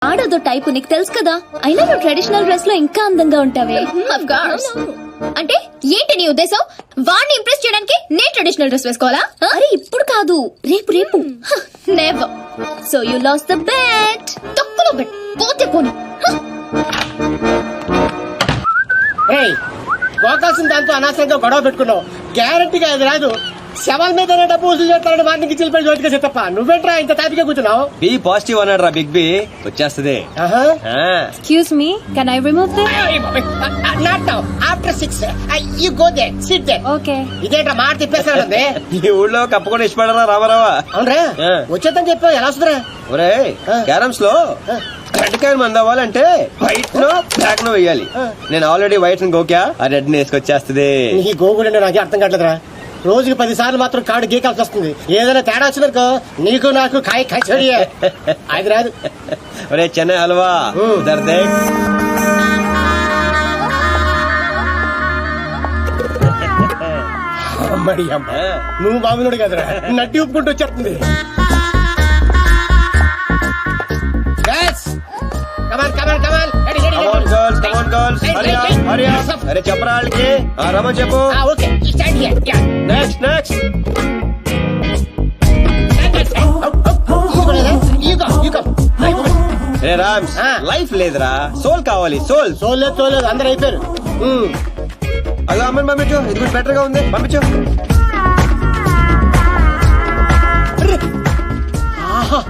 ఆడదో type నీకు తెలుసు కదా. అయినా నువ్వు ట్రెడిషనల్ డ్రెస్ లో ఇంకా అందంగా ఉంటావే. అంటే ఏంటి నీ ఉద్దేశం? వాడిని ఇంప్రెస్ చేయడానికి నేను ట్రెడిషనల్ డ్రెస్ వేసుకోవాలా? అరే ఇప్పుడు కాదు, రేపు రేపు. Never. So you lost the bet. తక్కువలో బెట్ పోతే పోని. పోకాల్సిన దాంతో అనవసరంగా గొడవ పెట్టుకున్నావు. గ్యారంటీగా అది రాదు. శవాల మీద డబ్బు వసూలు చేస్తారని వాటికి చిల్లిపోయి జోటిగా చెత్తప్ప. నువ్వేంట్రా ఇంత తాపిగా కూర్చున్నావు? బి పాజిటివ్ అన్నాడు రా బిగ్ బి. వచ్చేస్తుంది. Excuse me, can I remove this? Not now, after 6 you go there, sit there. Okay. ఇదేంట్రా మాట తిప్పేస్తానండి. ఈ ఊళ్ళో కప్పకుండా ఇష్టపడరా రామారావా? అవునరా వచ్చేద్దని చెప్పావు, ఎలా వస్తుందిరా? ఒరే క్యారమ్స్ లో రెడ్ కాయిన్ మంది అవ్వాలంటే వైట్ నో బ్లాక్ నో వేయాలి. నేను ఆల్రెడీ వైట్ గోక్యా, ఆ రెడ్ ని వేసుకొచ్చేస్తుంది. ఈ గోగుడు నాకే అర్థం కావట్లేదురా. రోజుకి 10 సార్లు మాత్రం కార్డు గీకాల్సి వస్తుంది. ఏదైనా తేడా వచ్చిందనుకో నీకు నాకు కాయ కచోడియే. అది రాదు. ఒరే చెన్నై హల్వా దర్దే. అమ్మడి అమ్మ, నువ్వు మామూలుడు కదరా, నడ్డి ఉప్పుకుంటూ వచ్చేస్తుంది. అరే చెప్పరా వాళ్ళకి. రమణ చెప్పు. Next next. రే రామ్స్, లైఫ్ లేదురా, సోల్ కావాలి. సోల్ సోల్ లేదు, సోల్ లేదు, అందరు అయిపోయారు. అలా అమ్మని పంపించు, ఇది కూడా బెటర్ గా ఉంది, పంపించు.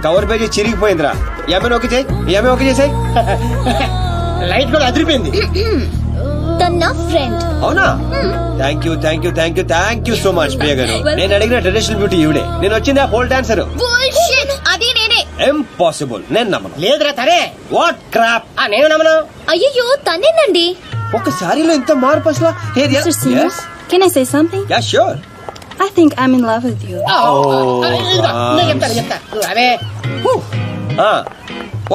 కవర్ పేజీ చిరిగిపోయిందిరా. ఏమైనా ఓకే చేయి, ఏమైనా ఓకే చేసాయి. లైట్ కూడా అదిరిపోయింది. తన ఫ్రెండ్. అవునా? Thank you thank you thank you thank you so much Priya గారు. నేను అడిగిన ట్రెడిషనల్ బ్యూటీ ఈవిడే. నేను వచ్చింది ఆ పోల్ డాన్సర్. అది నేనే. ఇంపాసిబుల్, నేను నమ్మను. లేదురా తనే. What crop. నేను నమ్మను. అయ్యో తనేనండి. ఒక సారీలో ఇంత మార్పు అసలు. Can I say something? Yeah sure. I think I'm in love with you. చెప్తా అవే.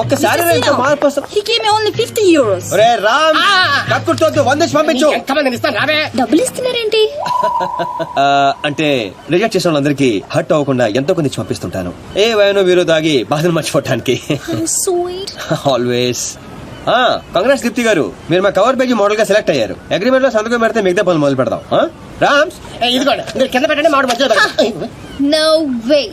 ఒక్క సారీలో ఇంత మార్పు అసలు. He gave me only 50 euros. ఒరే రామ్, కక్కుర్తోద్దు, 100 పంపించు. ఎంతమంది ఇస్తాను రావే. డబ్బులు ఇస్తున్నారేంటి? అంటే రిజెక్ట్ చేసిన వాళ్ళందరికీ హర్ట్ అవ్వకుండా ఎంతో కొంది పంపిస్తుంటాను. ఏ వయనో వీరో దాగి బాధను మర్చిపోవటానికి. Sweet. ఆల్వేస్. కంగ్రాట్స్ దీప్తి గారు, మీరు మా కవర్ పేజీ మోడల్ గా సెలెక్ట్ అయ్యారు. అగ్రిమెంట్ లో సంతకం పెడితే మిగతా పనులు మొదలు పెడదాం. రామ్స్ ఇదిగోండి, మీరు కింద పెట్టండి, మామిడి మధ్యలో. No way.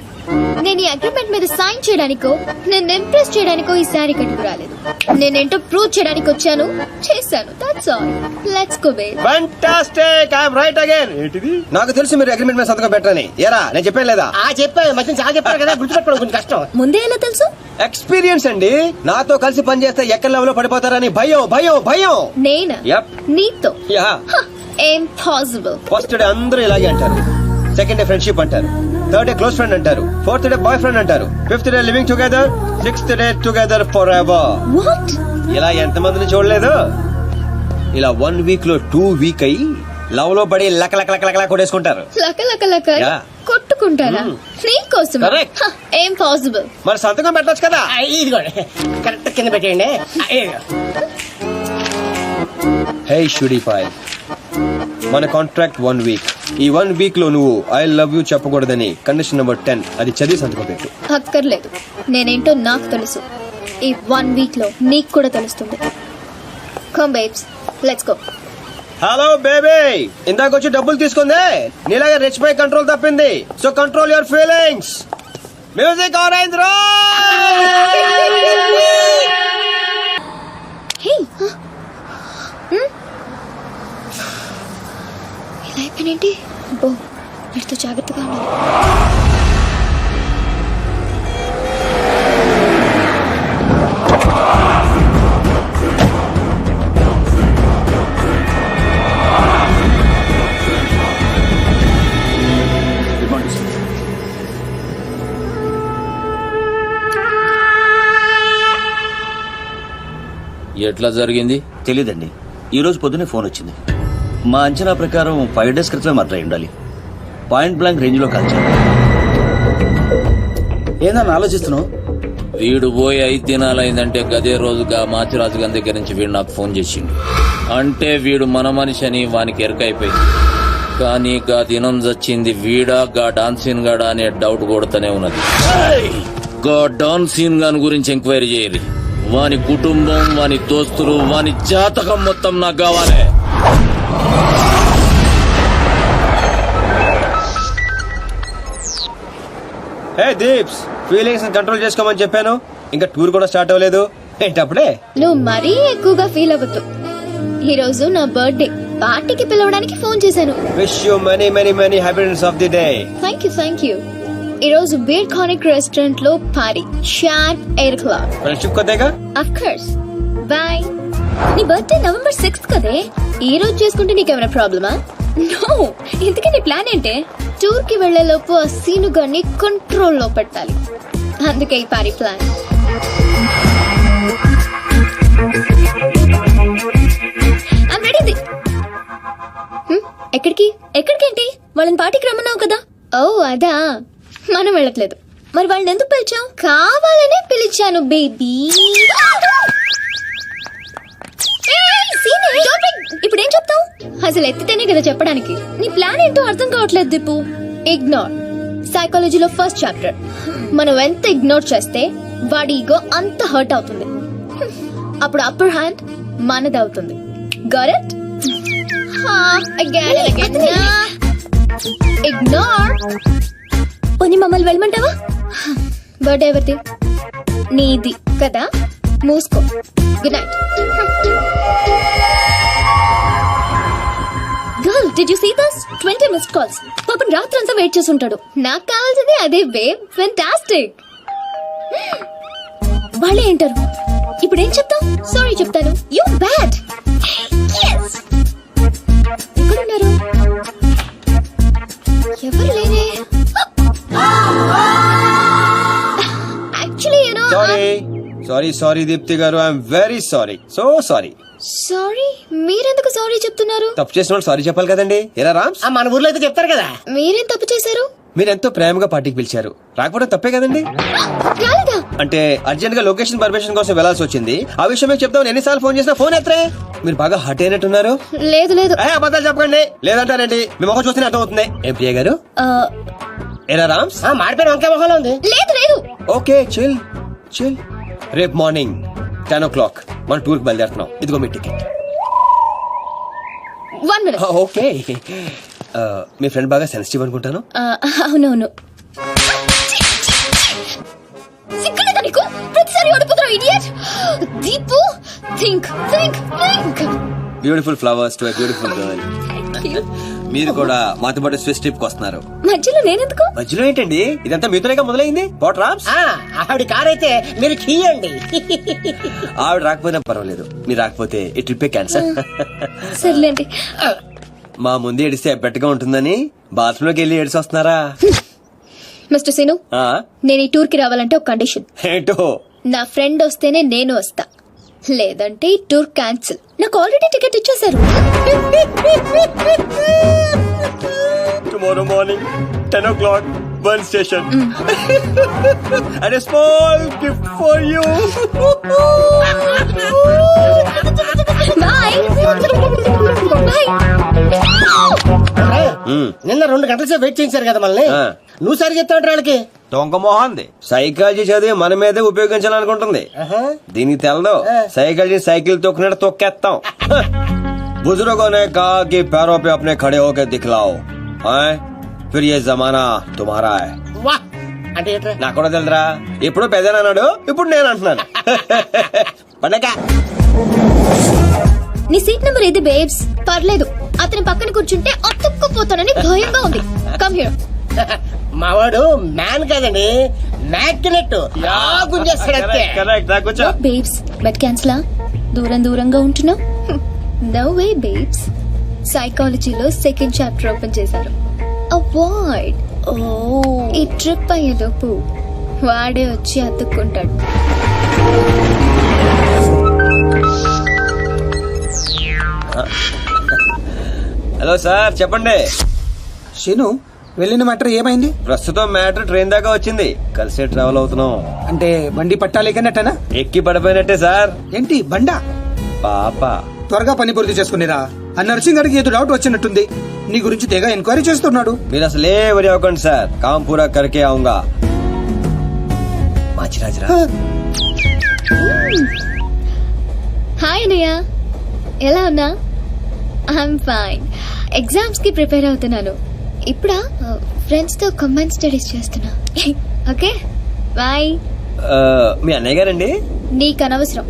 నేను ఈ అగ్రిమెంట్ మీద సైన్ చేయడానికో నేను ఇంప్రెస్ చేయడానికో ఈ శారీ కట్టుకు రాలేదు. నేనేంటో ప్రూవ్ చేయడానికి వచ్చాను, చేశాను. That's all. Let's go baby. Fantastic, I am right again. ఏంటిది? నాకు తెలుసు మీరు అగ్రిమెంట్ మీద సంతకం పెట్టరని. ఏరా నేను చెప్పాను లేదా? చెప్పాను, మధ్య చాలా చెప్పారు కదా, గుర్తుపెట్టుకోవడం కొంచెం కష్టం. ముందే ఎలా తెలుసు? ఎక్స్పీరియన్స్ అండి. నాతో కలిసి పనిచేస్తే ఎక్కడ లెవెల్ లో పడిపోతారని భయం భయం భయం. నేనా? యప్. నీతో? యా. ఇంపాసిబుల్. ఫస్ట్ డే అందరూ ఇలాగే అంటారు, సెకండ్ డే ఫ్రెండ్షిప్ అంటారు, థర్డ్ డే క్లోజ్ ఫ్రెండ్ అంటారు, ఫోర్త్ డే బాయ్ ఫ్రెండ్ అంటారు, fifth day living together, sixth day together for ever. What? ఇలా ఎంతమందిని చూడలేదు? ఇలా 1 వీక్ లో 2 వీక్ అయ్యి లవ్ లో పడి లక లక లక లక కొట్టేసుకుంటారు. లక లక లక Yeah. కొట్టుకుంటారా? నీకోసం. Correct. ఇంపాసిబుల్. మరి సంతకం పెట్టొచ్చు కదా. ఇదిగోండి, కరెక్ట్ కింద పెట్టేయండి. హే షుడీపాయ్, మన కాంట్రాక్ట్ 1 వీక్. ఈ 1 వీక్ లో నువ్వు ఐ లవ్ యూ చెప్పకూడదని కండిషన్ నెంబర్ 10 అది చదివి సంతకం పెట్టు. అక్కర్లేదు, నేనేంటో నాకు తెలుసు. ఈ 1 వీక్ లో నీకు కూడా తెలుస్తుంది. Come babes, let's go. Hello baby, ఇందాక వచ్చి డబ్బులు తీసుకుందే నీలాగా రిచ్ బై కంట్రోల్ తప్పింది. So control your feelings. Music orange రో. హే, ఇలా అయిపోయినేంటి? బో, వీటితో జాగ్రత్తగా ఉండాలి. ఎట్లా జరిగింది తెలీదండి. ఈ రోజు పొద్దునే ఫోన్ వచ్చింది. మా అంచనా ప్రకారం 5 days క్రితమే మర్డర్ అయి ఉండాలి. పాయింట్ బ్లాంక్ రేంజ్ లో కాల్చారు. ఏందని ఆలోచిస్తున్నావు? వీడు పోయి 5 దినాలైందంటే గదే రోజుగా మాచిరాజు గారి దగ్గర నుంచి వీడు నాకు ఫోన్ చేసిండు. అంటే వీడు మన మనిషి అని వానికి ఎరకైపోయింది. కానీ గా దినం చచ్చింది వీడా గా డాన్సీన్ గాడా అనే డౌట్ కొడుతూనే ఉన్నది. గా డాన్సీన్ గాని గురించి ఎంక్వైరీ చేయరు. వాని కుటుంబం, వాని దోస్తులు, వాని జాతకం మొత్తం నాకు కావాలి. హే దీప్స్, ఫీలింగ్స్ కంట్రోల్ చేసుకోమని చెప్పాను. ఇంకా టూర్ కూడా స్టార్ట్ అవ్వలేదు ఏంటప్పుడే? నువ్వు మరీ ఎక్కువగా ఫీల్ అవ్వద్దు. ఈ రోజు నా బర్త్డే, పార్టీకి పిలవడానికి ఫోన్ చేశాను. Wish you many many many happiness of the day. Thank you. ఈ రోజు బీర్ కానిక్ రెస్టారెంట్ లో పార్టీ, షార్ప్ 8 o'clock. ఫ్రెండ్షిప్ కొద్దిగా. Of course. బాయ్. నీ బర్త్డే November 6th కదే. ఈ రోజు చేసుకుంటే నీకేమైనా ప్రాబ్లమా? నో, ఇంతకీ నీ ప్లాన్ ఏంటే? టూర్ కి వెళ్లే లోపు ఆ సీను గాన్ని కంట్రోల్లో పెట్టాలి. అందుకే ఈ పార్టీ ప్లాన్. I'm ready. ఎక్కడికి? ఎక్కడికేంటి? వాళ్ళని పార్టీకి రమ్మన్నావు కదా. ఓ అదా, మనం వెళ్ళట్లేదు. మరి వాళ్ళని ఎందుకు పిలిచావు? కావాలనే పిలిచాను బేబీ. ఇప్పుడు ఏం చెప్తావు? అసలు ఎత్తితేనే కదా చెప్పడానికి. నీ ప్లాన్ ఏంటో అర్థం కావట్లేదు దీపు. ఇగ్నోర్. సైకాలజీలో ఫస్ట్ చాప్టర్. మనం ఎంత ఇగ్నోర్ చేస్తే వాడి ఈగో అంత హర్ట్ అవుతుంది. అప్పుడు అప్పర్ హ్యాండ్ మనదవుతుంది. Got it? ఇగ్నోర్. పోనీ మమ్మల్ని వెళ్ళమంటావా? బర్త్డే ఎవరిది? నీది కదా, మూసుకో. Good night. Girl, did you see this? 20 missed calls. పాపం రాత్రంతా వెయిట్ చేసి ఉంటాడు. నాకు కావాల్సింది అదే బేబ్. ఫెంటాస్టిక్. వాళ్ళే ఏంటారు? ఇప్పుడు ఏం చెప్తావు? సారీ చెప్తాను. You bad. yes. ఎక్కడున్నారు? ఎవరు లేరే. Actually you know. సారీ దీప్తి గారు, I'm very sorry. So sorry. Sorry? మీరెందుకు సారీ చెప్తున్నారు? తప్పు చేసిన వాళ్ళు సారీ చెప్పాలి కదండి. ఎరా రామ్స్, మన ఊర్లో అయితే చెప్తారు కదా. మీరేం తప్పు చేశారు? మీరెంతో ప్రేమగా పార్టీకి పిలిచారు, రాకపోవడం తప్పే కదండి. రాలేదా? అంటే అర్జెంట్ గా లొకేషన్ పర్మిషన్ కోసం వెళ్లాల్సి వచ్చింది. ఆ విషయం మీకు చెప్తామని ఎన్నిసార్లు ఫోన్ చేసినా ఫోన్ ఎత్తరే. మీరు బాగా హట్ అయినట్టున్నారు. లేదు లేదు. అబద్ధాలు చెప్పకండి. లేదంటారండి, మీ మొహం చూస్తేనే అర్థం అవుతుంది. ఏం ప్రియ గారు? ఎరా రామ్స్, మాడిపోయిన వంకాయ మొహంలో ఉంది. లేదు లేదు. Okay chill chill. రేపు మార్నింగ్ 10 o'clock మనం టూర్ కి బయలుదేరుతున్నాం. ఇదిగో మీ టికెట్. 1 minute. ఓకే. మీ ఫ్రెండ్ బాగా సెన్సిటివ్ అనుకుంటాను. అవునవును. సిగ్గులేదా నీకు? ప్రతిసారి ఓడిపోతున్నావు idiot. Deepu, think think think. Beautiful flowers to a beautiful girl. మీరు కూడా మాతో పాటు స్విస్ ట్రిప్ కి వస్తున్నారు. మధ్యలో నేనెందుకు? మధ్యలో ఏంటండి, ఇదంతా మీతోనేగా మొదలైంది. వాట్ రామ్స్? ఆవిడ కార్ అయితే మీరు కీయండి. ఆవిడ రాకపోయినా పర్వాలేదు, మీరు రాకపోతే ఈ ట్రిప్ క్యాన్సల్. సర్లేండి. మా ముందు ఏడిస్తే బెట్టగా ఉంటుందని బాత్రూమ్ లోకి వెళ్ళి ఏడిసి వస్తున్నారా? మిస్టర్ సీను, నేను ఈ టూర్ కి రావాలంటే ఒక కండిషన్. ఏంటో? నా ఫ్రెండ్ వస్తేనే నేను వస్తా, లేదంటే ఈ టూర్ క్యాన్సిల్. నాకు ఆల్రెడీ టికెట్ ఇచ్చేశారు. టుమారో మార్నింగ్ 10 o'clock బన్ station. And a small gift for you. Bye bye. నిన్న 2 గంటల సేపు వెయిట్ చేయించారు కదా మనల్ని. నువ్వు సరి చెప్తాడు వాళ్ళకి. దొంగ మొహంది. సైకాలజీ చదివి మన మీదే ఉపయోగించాలనుకుంటుంది. దీనికి తెలదు, సైకాలజీ సైకిల్ తొక్కినట్టు తొక్కేస్తాం. बुजुर्गों ने कहा कि पैरों पे अपने खड़े होकर दिखलाओ, फिर ये जमाना तुम्हारा है. వా అంటే ఏంట్రా? నాకు కూడా తెలుదురా, ఎప్పుడో పెద్దనన్నాడు, ఇప్పుడు నేను అంటున్నాను. పండగ. నీ సీట్ నెంబర్ ఏది బేబ్స్? పర్లేదు, అతని పక్కన కూర్చుంటే అతుక్కుపోతానని భయంగా ఉంది. Come here. మావాడు మ్యాన్ కదండి, మ్యాగ్నెట్. గుంజేస్తాడంతే. బేబ్స్ బెట్ క్యాన్సిలా? దూరంగా ఉంటున్నావు. No way babes. సైకాలజీలో సెకండ్ చాప్టర్ ఓపెన్ చేశారు. అవాయిడ్. ఈ ట్రిప్ అయ్యేలోపు వాడే వచ్చి అతుక్కుంటాడు. హలో సార్, చెప్పండి. శీను, వెళ్ళిన మ్యాటర్ ఏమైంది? ప్రస్తుతం మ్యాటర్ ట్రైన్ దాకా వచ్చింది, కలిసే ట్రావెల్ అవుతున్నాం. అంటే బండి పట్టాలేకనట్టనా? ఎక్కి పడిపోయినట్టే సార్. ఏంటి బండా? పాప. త్వరగా పని పూర్తి చేసుకునిరా. ఆ నర్సింగ్ గారికి ఏదో డౌట్ వచ్చినట్టుంది. నీ గురించి తెగ ఎంక్వైరీ చేస్తున్నాడు. మీరు అసలు ఏ వరి అవ్వకండి సార్, కామ్ పూరా కరికే ఆऊंगा. మాచిరాజరా. ఎలా ఉన్నా? I'm fine. ఎగ్జామ్స్ కి ప్రిపేర్ అవుతున్నాను. ఇప్పుడా ఫ్రెండ్స్ తో కంబైన్ స్టడీస్ చేస్తున్నా. Okay bye. మీ అన్నయ్య గారండి? నీకు అనవసరం.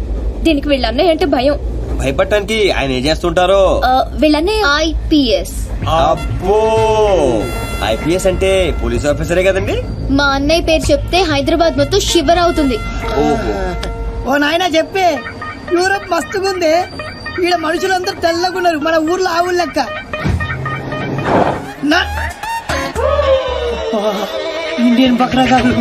దీనికి వీళ్ళన్నయ్య అంటే భయం. భయపడటానికి ఆయన ఏం చేస్తుంటారో? వీళ్ళన్నయ్య IPS. అబ్బో, ఐపీఎస్ అంటే పోలీస్ ఆఫీసరే కదండి? మా అన్నయ్య పేరు చెప్తే హైదరాబాద్ మొత్తం షివర్ అవుతుంది. ఓహో. ఓ నాయనా చెప్పే, యూరప్ మస్తుగుంది. ఈడ మనుషులందరూ తెల్లగున్నారు, మన ఊర్లో ఆవులు లెక్క. ఇండియన్ బక్రా కాదు.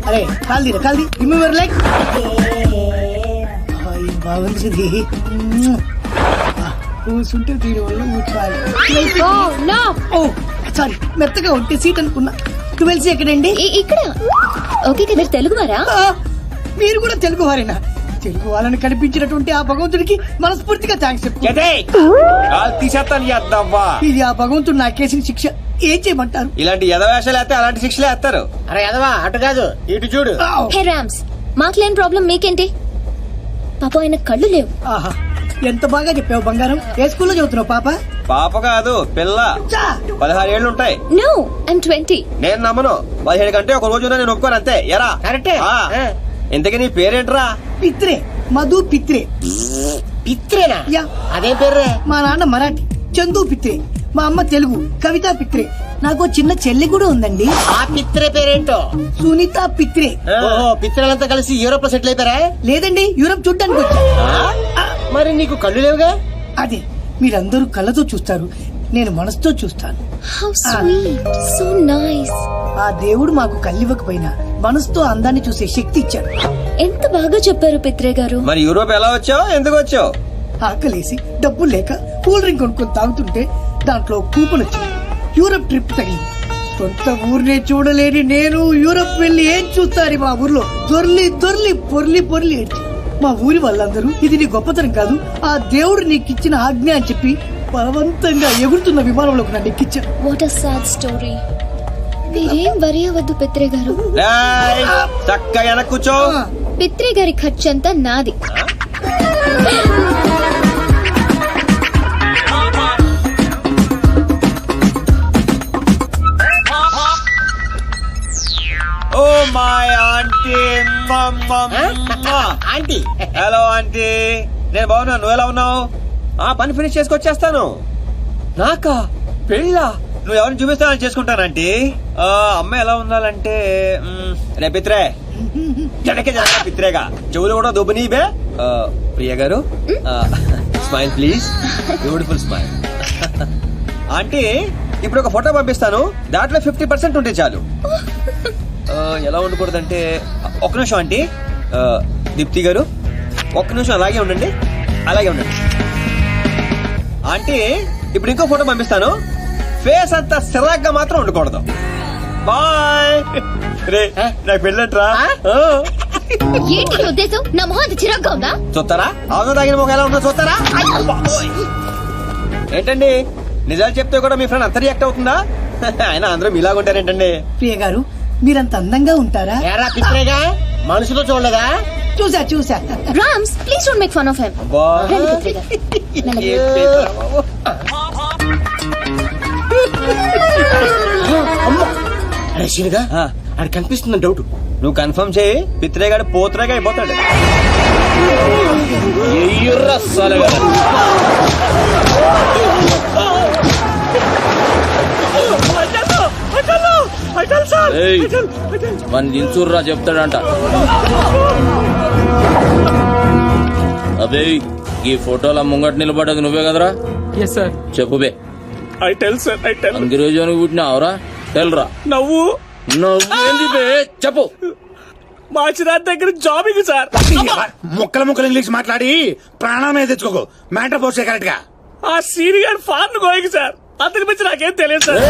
అరే కాల్దీరా కాల్ది, రిమూవర్ లైక్ బాగుంది ఇది. కూర్చుంటే దీని వల్ల కూర్చోవాలి. ఓ సారీ, మెత్తగా ఉంటే సీట్ అనుకున్నా. 12C ఎక్కడండి? ఇక్కడ. ఓకే కదా, తెలుగు వారా? మీరు కూడా తెలుగు వారేనా? తెలుగు వాళ్ళని కనిపించినటువంటి ఆ భగవంతుడికి మనస్ఫూర్తిగా థ్యాంక్స్ చెప్పు. తీసేస్తాను చేద్దావా. ఇది ఆ భగవంతుడు నాకేసిన శిక్ష. ఏం చేయమంటారు? ఇలాంటి ఎదవేషాలు వేస్తే అలాంటి శిక్షలు వేస్తారు. అరే ఎదవా, అటు కాదు ఇటు చూడు. హే రామ్స్, మాకు లేని ప్రాబ్లం మీకేంటి? పాప ఆయన కళ్ళు లేవు. ఆహా, ఎంత బాగా చెప్పావు బంగారం. ఏ స్కూల్లో చదువుతున్నావు పాప? పాప కాదు, పిల్ల. 16 ఏళ్ళు ఉంటాయి. No, I'm 20. నేను నమ్మను. 17 కంటే ఒక రోజు నేను ఒప్పుకోను అంతే. ఎరా కరెక్టే. ఇంతకీ నీ పేరేంట్రా? పిత్రే, మధు పిత్రే. పిత్రేనా? యా. అదేం పేర్రే? మా నాన్న మరాఠీ, చందు పిత్రే. మా అమ్మ తెలుగు, కవిత పిత్రే. నాకు చిన్న చెల్లి కూడా ఉందండి. ఆ పిత్రే పేరేంటో? సునీత పిత్రే. ఓహో, పిత్రలంతా కలిసి యూరోప్ లో సెటిల్ అయిపోయారా? లేదండి, యూరప్ చూడ్డానికి వచ్చా. మరి నీకు కళ్ళు లేవుగా? అదే, మీరందరూ కళ్ళతో చూస్తారు, నేను మనసుతో చూస్తాను. How sweet, so nice. ఆ దేవుడు మాకు కళ్ళివ్వకపోయినా మనసుతో అందాన్ని చూసే శక్తి ఇచ్చాడు. ఎంత బాగా చెప్పారు పిత్రే గారు. మరి యూరోప్ ఎలా వచ్చావు, ఎందుకు వచ్చావు? ఆకలేసి డబ్బులు లేక కూల్ డ్రింక్ కొనుక్కొని తాగుతుంటే దాంట్లో కూపన్ వచ్చింది. యూరప్ ట్రిప్ తగిలింది. సొంత ఊరినే చూడలేని నేను యూరప్ వెళ్లి ఏం చూస్తాను? మా ఊర్లో దొర్లి దొర్లి పొర్లి పొర్లి ఏడ్చి మా ఊరి వాళ్ళందరూ ఇది నీ గొప్పతనం కాదు, ఆ దేవుడు నీకిచ్చిన ఆజ్ఞ అని చెప్పి బలవంతంగా ఎగురుతున్న విమానంలోకి నన్ను ఎక్కించారు. What a sad story. మీరేం వరి అవ్వద్దు పిత్రే గారు. చక్కగా వెనక కూర్చో. పిత్రే గారి ఖర్చంతా నాది. Oh my aunty. Aunty. Hello aunty, నేను బాగున్నా, నువ్వు ఎలా ఉన్నావు? ఆ పని ఫినిష్ చేసుకొచ్చేస్తాను. నాకా పెళ్ళా? నువ్వు ఎవరిని చూపిస్తానని చేసుకుంటానంటీ. అమ్మాయి ఎలా ఉండాలంటే రే పిత్రే, జడకే జడ పిత్రేగా, చెవులు కూడా దుబ్బని బే. ప్రియ గారు, smile please, beautiful smile. Aunty, ఇప్పుడు ఒక ఫోటో పంపిస్తాను, దాంట్లో 50% ఉంటే చాలు. ఎలా ఉండకూడదంటే, ఒక్క నిమిషం ఆంటీ. దీప్తి గారు, ఒక్క నిమిషం అలాగే ఉండండి, అలాగే ఉండండి. ఆంటీ, ఇప్పుడు ఇంకో ఫోటో పంపిస్తాను, ఫేస్ అంతా సిరాగ్గా మాత్రం ఉండకూడదు. బాయ్. రే, నాకు పెళ్ళంట్రా. ఏంటి నీ ఉద్దేశం? నా మొహం అంత చిరాగ్గా ఉందా? చూస్తారా? అవును, తాగిన మొహం ఎలా ఉందో చూస్తారా? ఏంటండి, నిజాలు చెప్తే కూడా మీ ఫ్రెండ్ అంత రియాక్ట్ అవుతుందా? ఆయన అందరూ మీలాగుంటారేంటండి? ప్రియ గారు, మీరంత అందంగా ఉంటారా? ఎరా పిత్రేగా, మనుషులో చూడలేదా? చూసా చూసా. Rams, please don't make fun of him. రండి పిత్రే గారు. అరే శీనుగా, అది కనిపిస్తుందని డౌట్. నువ్వు కన్ఫర్మ్ చేయి, పిత్రేగాడు పోత్రేగా అయిపోతాడు. మన దిల్చూర్రా చెప్తాడంట. అబే, ఈ ఫోటోల ముంగట నిలబడ్డది నువ్వే కదరా? చెప్పు బే. I tell sir, I tell. అంగ్రేజోని పుట్టినావురా? తెల్రా. నవ్వు నవ్వేంది బే? చెప్పు. మాచిరాజ్ దగ్గర జాబింగ్ సార్. ముక్కల ముక్కలు ఇంగ్లీష్ మాట్లాడి ప్రాణమే తెచ్చుకోకు. మ్యాటర్ పోస్ట్ కరెక్ట్ గా. ఆ సీని గారు ఫారెన్ గోయింగ్ సార్. అతని గురించి నాకేం తెలియదు సార్.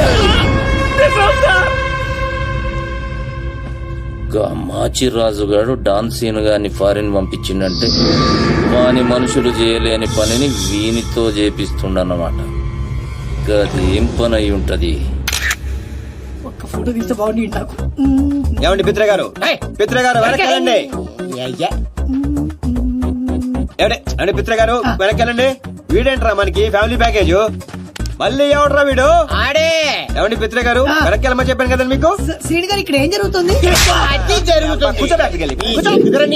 మాచిరాజు గారు డాన్సీన్ గాని ఫారిన్ పంపించిండంటే వాని మనుషులు చేయలేని పనిని వీనితో చేపిస్తుండన్నమాట. గదేం పని అయి ఉంటది? ఫోటో తీస్తే బాగుంది నాకు. ఏమండి పిత్రే గారు పిత్రే గారు వెనక్కెళ్ళండి అయ్యా ఏమండి పిత్రే గారు వెనక్కెళ్ళండి వీడేంట్రా మనకి ఫ్యామిలీ ప్యాకేజ్ మళ్ళీ ఎవడ్రా వీడు ఆడే ఏమండి పిత్రే గారు వెనక్కెళ్ళమని చెప్పాను కదండి మీకు శ్రీని గారు ఇక్కడ ఏం జరుగుతుంది? అది జరుగుతుంది. కూర్చోబెట్టకెళ్ళి ఈ ఎదుగురా నీ